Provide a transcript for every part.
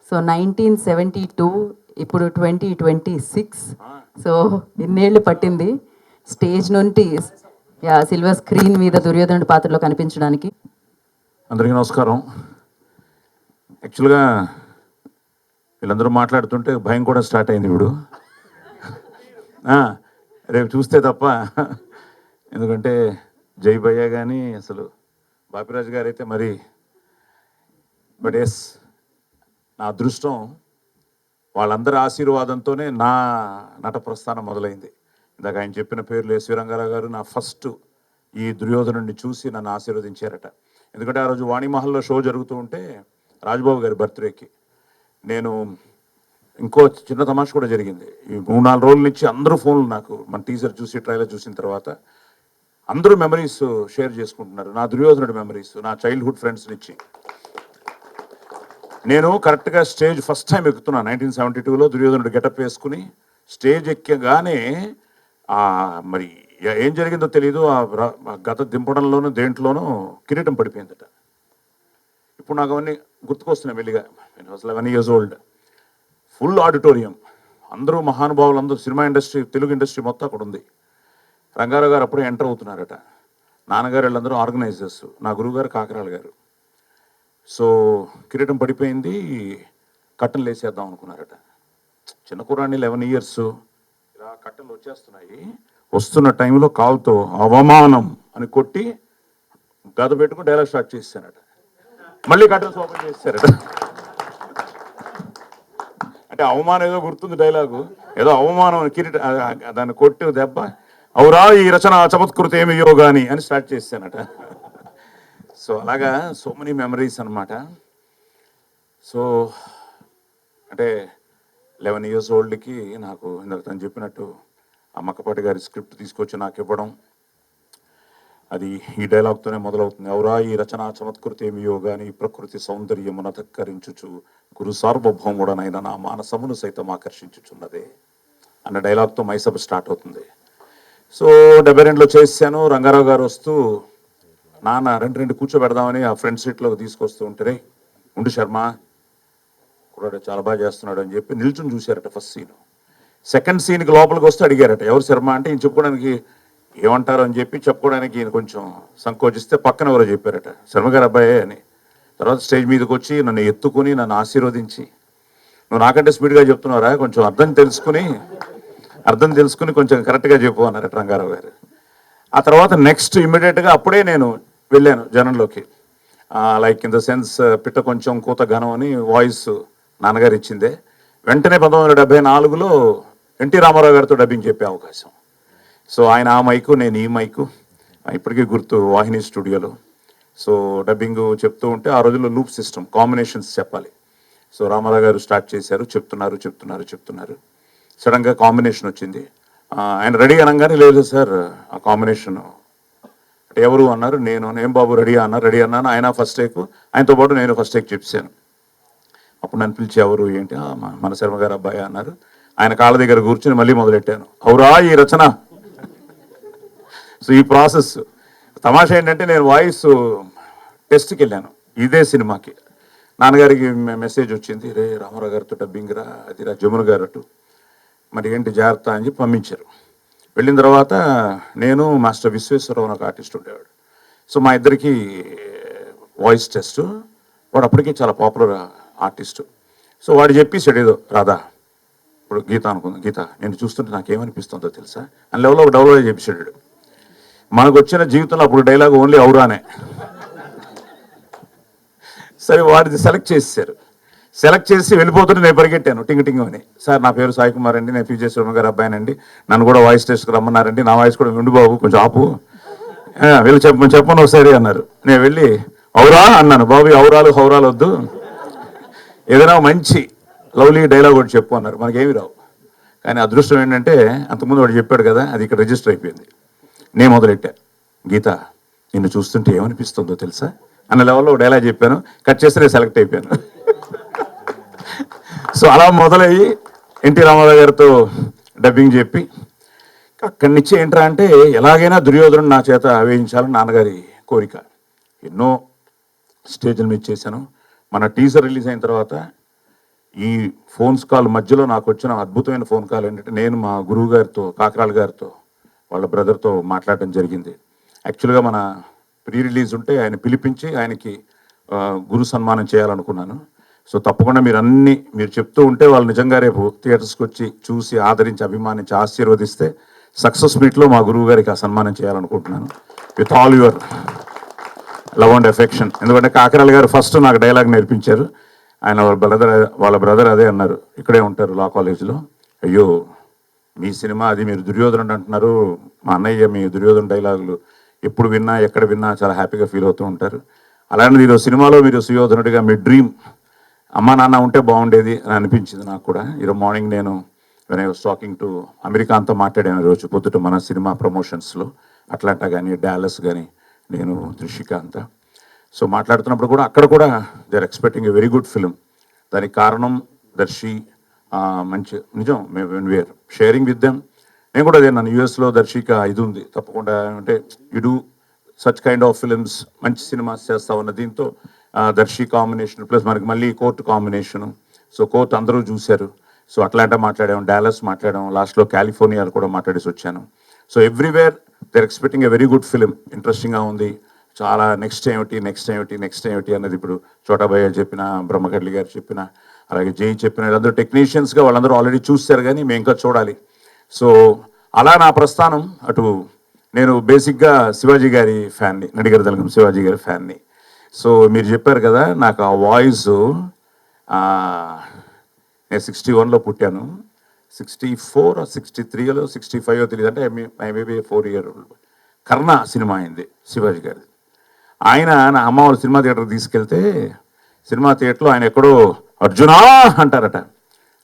So 1972 ఇప్పుడు 2026. So ఇన్నేళ్ళు పట్టింది స్టేజ్ నుండి సిల్వర్ స్క్రీన్ మీద దుర్యోధనుడి పాత్రలో కనిపించడానికి. అందరికీ నమస్కారం. యాక్చువల్గా వీళ్ళందరూ మాట్లాడుతుంటే భయం కూడా స్టార్ట్ అయింది ఇప్పుడు. రేపు చూస్తే తప్ప, ఎందుకంటే జై భయ్య కానీ అసలు బాపిరాజు గారు అయితే మరి. బట్ ఎస్, నా అదృష్టం వాళ్ళందరి ఆశీర్వాదంతోనే నా నట ప్రస్థానం మొదలైంది. ఇందాక ఆయన చెప్పిన పేర్లు ఎస్వి రంగారావు గారు నా ఫస్ట్ ఈ దుర్యోధనుడిని చూసి నన్ను ఆశీర్వదించారట. ఎందుకంటే ఆ రోజు వాణిమహల్లో షో జరుగుతూ ఉంటే రాజబాబు గారి బర్త్డేకి నేను ఇంకో చిన్న తమాష కూడా జరిగింది. ఈ 3-4 రోజుల నుంచి అందరూ ఫోన్లు నాకు మన టీజర్ చూసి ట్రైలర్ చూసిన తర్వాత అందరూ మెమరీస్ షేర్ చేసుకుంటున్నారు. నా దుర్యోధనుడి మెమరీస్, నా చైల్డ్హుడ్ ఫ్రెండ్స్ నుంచి. నేను కరెక్ట్గా స్టేజ్ ఫస్ట్ టైం ఎక్కుతున్నాను 1972లో. దుర్యోధనుడు గెటప్ వేసుకుని స్టేజ్ ఎక్కగానే మరి ఏం జరిగిందో తెలియదు. ఆ గత దింపడంలోనూ దేంట్లోనూ కిరీటం పడిపోయిందట. ఇప్పుడు నాకు అవన్నీ గుర్తుకొస్తున్నాయి మెల్లిగా. నేను అసలు 11 years old. ఫుల్ ఆడిటోరియం, అందరూ మహానుభావులు, అందరూ సినిమా ఇండస్ట్రీ, తెలుగు ఇండస్ట్రీ మొత్తం అక్కడ ఉంది. రంగారావు గారు అప్పుడే ఎంటర్ అవుతున్నారట. నాన్నగారు వీళ్ళందరూ ఆర్గనైజర్స్, నా గురువుగారు కాకరాల గారు. సో కిరీటం పడిపోయింది, కట్టలు వేసేద్దాం అనుకున్నారట. చిన్న కుర్రాన్ని 11 years, ఇలా కట్టలు వచ్చేస్తున్నాయి. వస్తున్న టైంలో కాలుతో అవమానం అని కొట్టి గద పెట్టుకుని డైలాగ్ స్టార్ట్ చేశారట. మళ్ళీ కట్టలు ఓపెన్ చేశారట. అంటే అవమానం ఏదో గుర్తుంది డైలాగు, ఏదో అవమానం కిరీట దాన్ని కొట్టి దెబ్బ, అవురా ఈ రచన చమత్కృతి ఏమి యోగాని అని స్టార్ట్ చేశానట. సో అలాగా సో మెనీ మెమరీస్ అనమాట. సో అంటే 11 years oldకి నాకు ఇందాక తను చెప్పినట్టు ఆ మక్కపాటి గారి స్క్రిప్ట్ తీసుకొచ్చి నాకు ఇవ్వడం, అది ఈ డైలాగ్తోనే మొదలవుతుంది. అవురా ఈ రచన చమత్కృతి ఏమి యోగాని ప్రకృతి సౌందర్యమున ధక్కరించుచు గురు సార్వభౌముడనైన నా మానసమును సైతం ఆకర్షించుచున్నదే అన్న డైలాగ్తో మైసభ స్టార్ట్ అవుతుంది. సో 72లో చేశాను. రంగారావు గారు వస్తూ నాన్న రెండు కూర్చోబెడదామని ఆ ఫ్రంట్ సీట్లోకి తీసుకొస్తూ ఉంటే, ఉండు శర్మ కూడా చాలా బాగా చేస్తున్నాడు అని చెప్పి నిల్చుని చూశారట ఫస్ట్ సీన్. సెకండ్ సీన్కి లోపలికి వస్తే అడిగారట ఎవరు శర్మ అంటే. ఈయన చెప్పుకోవడానికి ఏమంటారు అని చెప్పి చెప్పుకోవడానికి ఈయన కొంచెం సంకోచిస్తే పక్కన ఎవరో చెప్పారట శర్మ గారు అబ్బాయే అని. తర్వాత స్టేజ్ మీదకి వచ్చి నన్ను ఎత్తుకుని నన్ను ఆశీర్వదించి, నువ్వు నాకంటే స్పీడ్గా చెప్తున్నారా, కొంచెం అర్థం తెలుసుకుని కొంచెం కరెక్ట్గా చెప్పు అన్నారట రంగారావు గారు. ఆ తర్వాత నెక్స్ట్ ఇమ్మీడియట్గా అప్పుడే నేను వెళ్ళాను జనంలోకి. లైక్ ఇన్ ద సెన్స్ పిట్ట కొంచెం కూత ఘనం అని వాయిస్ నాన్నగారు ఇచ్చిందే. వెంటనే 1974లో ఎన్టీ రామారావు గారితో డబ్బింగ్ చెప్పే అవకాశం. సో ఆయన ఆ మైకు, నేను ఈ మైకు, ఇప్పటికీ గుర్తు వాహిని స్టూడియోలో. సో డబ్బింగ్ చెప్తూ ఉంటే ఆ రోజుల్లో లూప్ సిస్టమ్, కాంబినేషన్స్ చెప్పాలి. సో రామారావు గారు స్టార్ట్ చేశారు, చెప్తున్నారు. సడన్గా కాంబినేషన్ వచ్చింది. ఆయన రెడీ అనగానే లేదు సార్ ఆ కాంబినేషన్ అంటే ఎవరు అన్నారు. నేను బాబు రెడీ అన్నాను. ఆయన ఫస్ట్ టేక్, ఆయనతో పాటు నేను ఫస్ట్ టేక్ చెప్పాను. అప్పుడు నన్ను పిలిచి ఎవరు ఏంటి, మన శర్మ గారు అబ్బాయి అన్నారు. ఆయన కాళ్ళ దగ్గర కూర్చుని మళ్ళీ మొదలెట్టాను, అవురా ఈ రచన. సో ఈ ప్రాసెస్ తమాషా ఏంటంటే, నేను వాయిస్ టెస్ట్కి వెళ్ళాను ఇదే సినిమాకి. నాన్నగారికి మెసేజ్ వచ్చింది, రే రామారావు గారితో డబ్బింగ్ రా, అది రా జమున గారు అటు, మరి ఏంటి జాగ్రత్త అని చెప్పి పంపించారు. వెళ్ళిన తర్వాత నేను మాస్టర్ విశ్వేశ్వరరావు ఒక ఆర్టిస్ట్ ఉండేవాడు. సో మా ఇద్దరికి వాయిస్ టెస్ట్. వాడు అప్పటికే చాలా పాపులర్ ఆర్టిస్టు. సో వాడు చెప్పేసాడు ఏదో, రాధా ఇప్పుడు గీత అనుకుందాం, గీత నేను చూస్తుంటే నాకేమనిపిస్తుందో తెలుసా అని లెవెల్లో ఒక డెవలప్ చెప్పేసాడు. మనకు వచ్చిన జీవితంలో అప్పుడు డైలాగ్ ఓన్లీ అవురానే. సరే వాడిది సెలెక్ట్ చేసి వెళ్ళిపోతుంటే నేను పరిగెట్టాను టింగ్ అని. సార్ నా పేరు సాయి కుమార్ అండి, నేను పీజే శర్మ గారు అబ్బాయినండి, నన్ను కూడా వాయిస్ టెస్ట్కి రమ్మన్నారండి, నా వాయిస్ కూడా ఉండు బాబు కొంచెం ఆపు, వెళ్ళి చెప్పను ఒకసారి అన్నారు. నేను వెళ్ళి అవురా అన్నాను. బాబు హౌరాలు వద్దు, ఏదైనా మంచి లవ్లీ డైలాగ్ ఒకటి చెప్పు అన్నారు. మనకేమి రావు. కానీ అదృష్టం ఏంటంటే అంతకుముందు వాడు చెప్పాడు కదా, అది ఇక్కడ రిజిస్టర్ అయిపోయింది. నేను మొదలెట్టా, గీత నిన్ను చూస్తుంటే ఏమనిపిస్తుందో తెలుసా అన్న లెవెల్లో డైలాగ్ చెప్పాను. కట్ చేస్తే నేను సెలెక్ట్ అయిపోయాను. సో అలా మొదలయ్యి ఎన్టీ రామారావు గారితో డబ్బింగ్ చెప్పి అక్కడి నుంచి ఏంట్రా అంటే ఎలాగైనా దుర్యోధనుడు నా చేత వేయించాలని నాన్నగారి కోరిక. ఎన్నో స్టేజ్ల మీద చేశాను. మన టీజర్ రిలీజ్ అయిన తర్వాత ఈ ఫోన్స్ కాల్ మధ్యలో నాకు వచ్చిన అద్భుతమైన ఫోన్ కాల్ ఏంటంటే, నేను మా గురువు గారితో, కాకరాల గారితో, వాళ్ళ బ్రదర్తో మాట్లాడడం జరిగింది. యాక్చువల్గా మన ప్రీ రిలీజ్ ఉంటే ఆయన పిలిపించి ఆయనకి గురు సన్మానం చేయాలనుకున్నాను. సో తప్పకుండా మీరు చెప్తూ ఉంటే వాళ్ళు నిజంగా రేపు థియేటర్స్కి వచ్చి చూసి ఆదరించి అభిమానించి ఆశీర్వదిస్తే సక్సెస్ మీట్లో మా గురువు గారికి ఆ సన్మానం చేయాలనుకుంటున్నాను with all your love and affection. ఎందుకంటే కాకరాల గారు ఫస్ట్ నాకు డైలాగ్ నేర్పించారు. ఆయన వాళ్ళ బ్రదర్ అదే అన్నారు, ఇక్కడే ఉంటారు లా కాలేజీలో. అయ్యో మీ సినిమా అది, మీరు దుర్యోధనుడు అంటున్నారు, మా అన్నయ్య మీ దుర్యోధన డైలాగులు ఎప్పుడు విన్నా ఎక్కడ విన్నా చాలా హ్యాపీగా ఫీల్ అవుతూ ఉంటారు. అలాంటిది ఈరోజు సినిమాలో మీరు సుయోధనుడిగా మీ డ్రీమ్ అమ్మా నాన్న ఉంటే బాగుండేది అని అనిపించింది నాకు కూడా. ఈరోజు మార్నింగ్ నేను when I was talking to America అంతా మాట్లాడాను రోజు పొద్దుట మన సినిమా ప్రమోషన్స్లో, అట్లాంటా కానీ డాలస్ కానీ నేను దృశ్యిక అంతా. సో మాట్లాడుతున్నప్పుడు కూడా అక్కడ కూడా they are expecting a very good film. దానికి కారణం దర్శి మంచి నిజం, మేము వేర్ షేరింగ్ విత్ దెమ్. నేను కూడా అదే నన్ను యూఎస్లో దర్శిక ఇది ఉంది తప్పకుండా, అంటే you do such kind of films, మంచి సినిమాస్ చేస్తా ఉన్న దీంతో దర్శి కాంబినేషన్ ప్లస్ మనకి మళ్ళీ కోర్టు కాంబినేషను. సో కోర్టు అందరూ చూశారు. సో అట్లాంటా మాట్లాడాం, డాలస్ మాట్లాడాం, లాస్ట్లో కాలిఫోర్నియాలో కూడా మాట్లాడేసి వచ్చాను. So everywhere they are expecting a very good film. ఇంట్రెస్టింగ్గా ఉంది చాలా. నెక్స్ట్ ఏమిటి అన్నది ఇప్పుడు చోటాభయ్య చెప్పిన, బ్రహ్మకడ్లి గారు చెప్పిన, అలాగే జై చెప్పిన, వీళ్ళందరూ టెక్నీషియన్స్గా వాళ్ళందరూ ఆల్రెడీ చూస్తారు కానీ మేము ఇంకా చూడాలి. సో అలా నా ప్రస్థానం అటు. నేను బేసిక్గా శివాజీ గారి ఫ్యాన్ని, నడిగర్ దళగం శివాజీ గారి ఫ్యాన్ని. సో మీరు చెప్పారు కదా నాకు ఆ వాయిస్, నేను 61లో పుట్టాను, 64 63లో 65 తెలియదు, అంటే I maybe 4 year old. Karna cinema అయింది శివాజీ గారి. ఆయన నా అమ్మ వాళ్ళ సినిమా థియేటర్కి తీసుకెళ్తే సినిమా థియేటర్లో ఆయన ఎక్కడో అర్జునా అంటారట,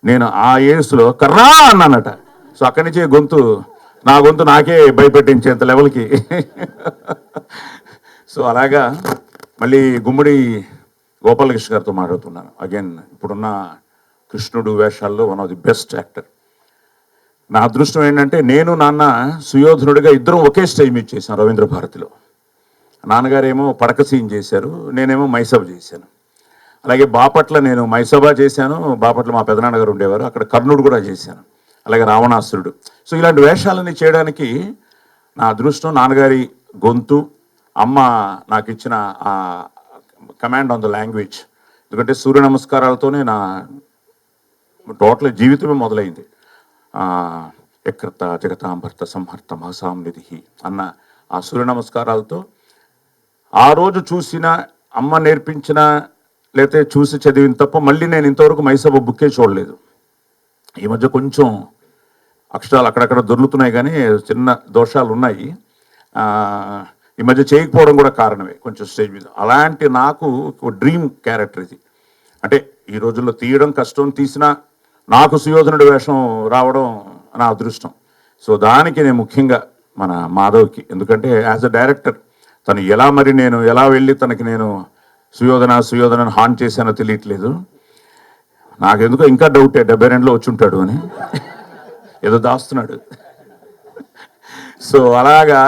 నేను ఆ ఏజ్లో కర్ణ అన్నానట. సో అక్కడి నుంచి నా గొంతు నాకే భయపెట్టించేంత లెవెల్కి. సో అలాగా మళ్ళీ గుమ్మడి గోపాలకృష్ణ గారితో మాట్లాడుతున్నాను. అగైన్ ఇప్పుడున్న కృష్ణుడు వేషాల్లో one of the best actor. నా అదృష్టం ఏంటంటే నేను నాన్న సుయోధనుడిగా ఇద్దరం ఒకే స్టేజ్ మీద చేశాను రవీంద్ర భారతిలో. నాన్నగారేమో పడక సీన్ చేశారు, నేనేమో మైసభ చేశాను. అలాగే బాపట్ల నేను మైసభ చేశాను, బాపట్ల మా పెదనాన్నగారు ఉండేవారు, అక్కడ కర్ణుడు కూడా చేశాను, అలాగే రావణాసురుడు. సో ఇలాంటి వేషాలన్నీ చేయడానికి నా అదృష్టం, నాన్నగారి గొంతు, అమ్మ నాకు ఇచ్చిన కమాండ్ ఆన్ ద లాంగ్వేజ్. ఎందుకంటే సూర్య నమస్కారాలతోనే నా టోటల్ జీవితమే మొదలైంది. ఎక్రత జగతాంభర్త సంహర్త మహసాం నిధి అన్న ఆ సూర్య నమస్కారాలతో ఆ రోజు చూసిన, అమ్మ నేర్పించిన, లేకపోతే చూసి చదివిన తప్ప మళ్ళీ నేను ఇంతవరకు మైసభ బుక్కే చూడలేదు. ఈ మధ్య కొంచెం అక్షరాలు అక్కడక్కడ దొరుకుతున్నాయి కానీ చిన్న దోషాలు ఉన్నాయి. ఈ మధ్య చేయకపోవడం కూడా కారణమే కొంచెం స్టేజ్ మీద. అలాంటి నాకు ఒక డ్రీమ్ క్యారెక్టర్ ఇది. అంటే ఈ రోజుల్లో తీయడం కష్టం, తీసినా నాకు సుయోధనుడి వేషం రావడం నా అదృష్టం. సో దానికి నేను ముఖ్యంగా మన మాధవ్కి, ఎందుకంటే యాజ్ అ డైరెక్టర్ తను నేను ఎలా వెళ్ళి తనకి నేను సుయోధనని హాన్ చేశానో తెలియట్లేదు. నాకెందుకో ఇంకా డౌటే 72లో వచ్చి ఉంటాడు అని, ఏదో దాస్తున్నాడు. సో అలాగా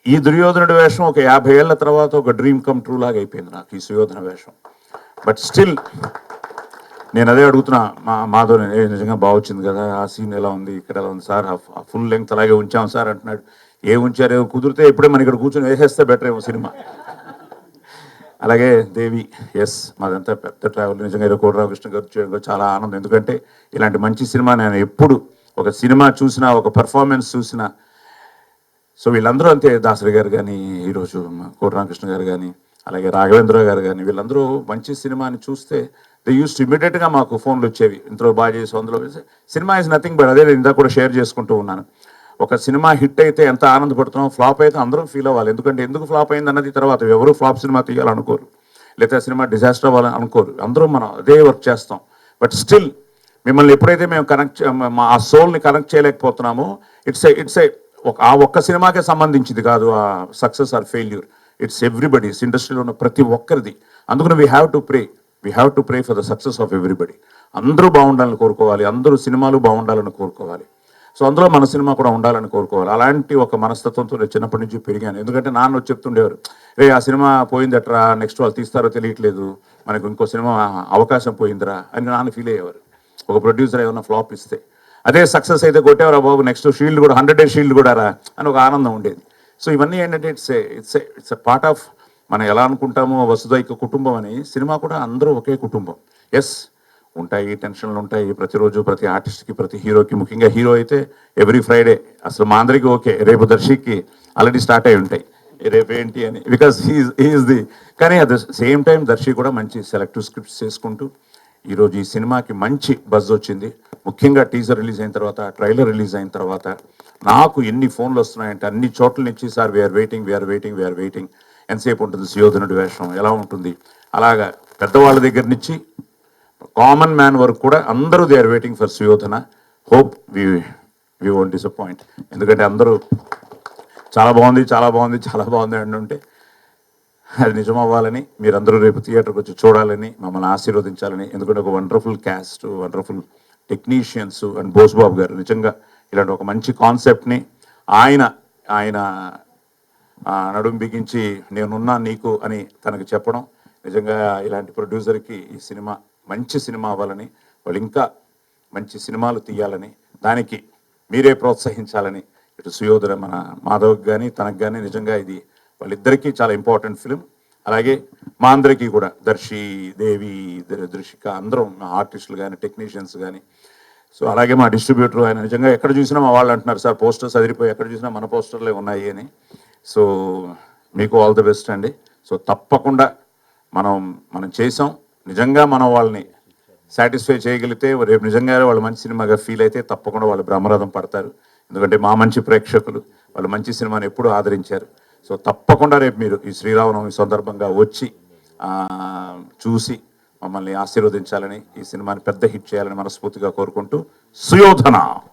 ఈ దుర్యోధనుడి వేషం ఒక 50 ఏళ్ల తర్వాత ఒక డ్రీమ్ కమ్ ట్రూ లాగా అయిపోయింది నాకు ఈ సుయోధన వేషం. బట్ స్టిల్ నేను అదే అడుగుతున్నా మాధవ్, నిజంగా బాగా వచ్చింది కదా, ఆ సీన్ ఎలా ఉంది, ఇక్కడ ఎలా ఉంది సార్, ఆ ఫుల్ లెంగ్త్ అలాగే ఉంచాం సార్ అంటున్నాడు. ఉంచారు, కుదిరితే ఎప్పుడే మన ఇక్కడ కూర్చొని వేసేస్తే బెటర్ ఏమో సినిమా. అలాగే దేవి, ఎస్ మాదంతా పెద్ద ట్రావెల్. నిజంగా కోటరామకృష్ణ గారు చాలా ఆనందం, ఎందుకంటే ఇలాంటి మంచి సినిమా నేను ఎప్పుడు ఒక సినిమా చూసినా, ఒక పెర్ఫార్మెన్స్ చూసినా. సో వీళ్ళందరూ అంతే, దాసరి గారు కానీ, ఈరోజు కోటరామకృష్ణ గారు కానీ, అలాగే రాఘవేంద్ర గారు కానీ, వీళ్ళందరూ మంచి సినిమాని చూస్తే దే యూస్ ఇమీడియట్గా మాకు ఫోన్లు వచ్చేవి, ఇంట్లో బాగా చేసి అందులో సినిమా ఈజ్ నథింగ్ బట్. అదే నేను ఇందాక కూడా షేర్ చేసుకుంటూ ఉన్నాను, ఒక సినిమా హిట్ అయితే ఎంత ఆనందపడుతున్నాం, ఫ్లాప్ అయితే అందరం ఫీల్ అవ్వాలి. ఎందుకు ఫ్లాప్ అయింది అన్నది తర్వాత ఎవరు ఫ్లాప్ సినిమా తీయాలనుకోరు, లేకపోతే సినిమా డిజాస్టర్ అవ్వాలని అనుకోరు, అందరం మనం అదే వర్క్ చేస్తాం. బట్ స్టిల్ మిమ్మల్ని ఎప్పుడైతే మేము ఆ సోల్ని కనెక్ట్ చేయలేకపోతున్నామో, ఇట్స్ ఆ ఒక్క సినిమాకే సంబంధించింది కాదు ఆ success or failure, it's everybody's, ఇండస్ట్రీలో ఉన్న ప్రతి ఒక్కరిది. అందుకని we have to pray for the success of everybody. అందరూ బాగుండాలని కోరుకోవాలి, అందరూ సినిమాలు బాగుండాలని కోరుకోవాలి. సో అందులో మన సినిమా కూడా ఉండాలని కోరుకోవాలి. అలాంటి ఒక మనస్తత్వంతో నేను చిన్నప్పటి నుంచి పెరిగాను. ఎందుకంటే నాన్న వచ్చి చెప్తుండేవారు, రే ఆ సినిమా పోయిందట్రా, నెక్స్ట్ వాళ్ళు తీస్తారో తెలియట్లేదు, మనకు ఇంకో సినిమా అవకాశం పోయిందిరా అని నాన్న ఫీల్ అయ్యేవారు. ఒక ప్రొడ్యూసర్ ఏమైనా ఫ్లాప్ ఇస్తే, అదే సక్సెస్ అయితే కొట్టేవరా బాబు, నెక్స్ట్ షీల్డ్ కూడా 100 డేస్ షీల్డ్ కూడా రా అని ఒక ఆనందం ఉండేది. సో ఇవన్నీ ఏంటంటే ఇట్స్ ఎ పార్ట్ ఆఫ్ మనం ఎలా అనుకుంటామో వసుదైక కుటుంబం అని, సినిమా కూడా అందరూ ఒకే కుటుంబం. ఎస్ ఉంటాయి, టెన్షన్లు ఉంటాయి ప్రతిరోజు, ప్రతి ఆర్టిస్ట్కి, ప్రతి హీరోకి. ముఖ్యంగా హీరో అయితే ఎవ్రీ ఫ్రైడే అసలు మా అందరికీ ఓకే, రేపు దర్శికి ఆల్రెడీ స్టార్ట్ అయి ఉంటాయి రేపు ఏంటి అని, బికాస్ హీఈస్ ది. కానీ at the same time Darshi కూడా మంచి సెలెక్టివ్ స్క్రిప్ట్స్ చేసుకుంటూ ఈరోజు ఈ సినిమాకి మంచి బజ్ వచ్చింది. ముఖ్యంగా టీజర్ రిలీజ్ అయిన తర్వాత, ట్రైలర్ రిలీజ్ అయిన తర్వాత నాకు ఎన్ని ఫోన్లు వస్తున్నాయంటే అన్ని చోట్ల నుంచి, సార్ వీఆర్ వెయిటింగ్ ఎంతసేపు ఉంటుంది సుయోధనుడి వేషం, ఎలా ఉంటుంది, అలాగా పెద్దవాళ్ళ దగ్గర నుంచి కామన్ మ్యాన్ వరకు కూడా అందరూ they are waiting for Suyodhana. Hope we won't disappoint. ఎందుకంటే అందరూ చాలా బాగుంది అంటుంటే అది నిజం అవ్వాలని, మీరందరూ రేపు థియేటర్కి వచ్చి చూడాలని, మమ్మల్ని ఆశీర్వదించాలని. ఎందుకంటే ఒక wonderful cast, wonderful technicians and Bosebabu గారు నిజంగా ఇలాంటి ఒక మంచి కాన్సెప్ట్ని ఆయన నడుము బిగించి నేనున్నా నీకు అని తనకు చెప్పడం, నిజంగా ఇలాంటి ప్రొడ్యూసర్కి ఈ సినిమా మంచి సినిమా అవ్వాలని, వాళ్ళు ఇంకా మంచి సినిమాలు తీయాలని, దానికి మీరే ప్రోత్సహించాలని, ఇటు సుయోధన మన మాధవ్కి కానీ తనకు కానీ నిజంగా ఇది వాళ్ళిద్దరికీ చాలా ఇంపార్టెంట్ ఫిలిం. అలాగే మా అందరికీ కూడా దర్శి, దేవి, దృషిక అందరం ఆర్టిస్టులు కానీ టెక్నీషియన్స్ కానీ. సో అలాగే మా డిస్ట్రిబ్యూటర్ ఆయన నిజంగా ఎక్కడ చూసినా మా వాళ్ళు అంటున్నారు, సార్ పోస్టర్స్ అదిరిపోయి ఎక్కడ చూసినా మన పోస్టర్లే ఉన్నాయి అని. సో మీకు ఆల్ ది బెస్ట్ అండి. సో తప్పకుండా మనం చేసాం, నిజంగా మనం వాళ్ళని సాటిస్ఫై చేయగలిగితే, రేపు నిజంగా వాళ్ళు మంచి సినిమాగా ఫీల్ అయితే తప్పకుండా వాళ్ళు బ్రహ్మరథం పడతారు. ఎందుకంటే మా మంచి ప్రేక్షకులు వాళ్ళు మంచి సినిమాని ఎప్పుడూ ఆదరించారు. సో తప్పకుండా రేపు మీరు ఈ శ్రీరామనవమి సందర్భంగా వచ్చి చూసి మమ్మల్ని ఆశీర్వదించాలని, ఈ సినిమాని పెద్ద హిట్ చేయాలని మనస్ఫూర్తిగా కోరుకుంటూ, సుయోధన.